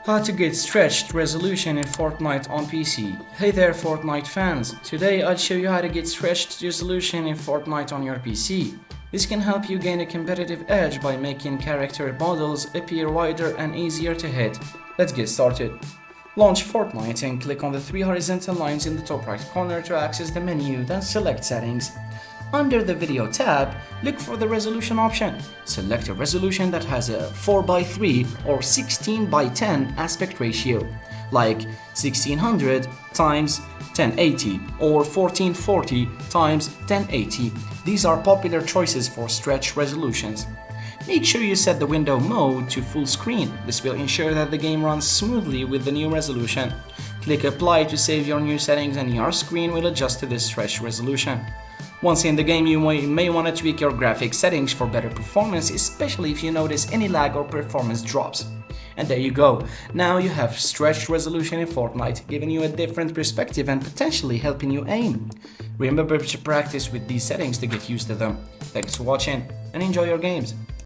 How to get stretched resolution in Fortnite on PC. Hey there Fortnite fans, today I'll show you how to get stretched resolution in Fortnite on your PC. This can help you gain a competitive edge by making character models appear wider and easier to hit. Let's get started. Launch Fortnite and click on the three horizontal lines in the top right corner to access the menu, then select Settings. Under the Video tab, look for the resolution option. Select a resolution that has a 4:3 or 16:10 aspect ratio, like 1600 x 1080 or 1440 x 1080. These are popular choices for stretch resolutions. Make sure you set the window mode to full screen. This will ensure that the game runs smoothly with the new resolution. Click Apply to save your new settings and your screen will adjust to this stretch resolution. Once in the game, you may want to tweak your graphics settings for better performance, especially if you notice any lag or performance drops. And there you go. Now you have stretched resolution in Fortnite, giving you a different perspective and potentially helping you aim. Remember to practice with these settings to get used to them. Thanks for watching and enjoy your games.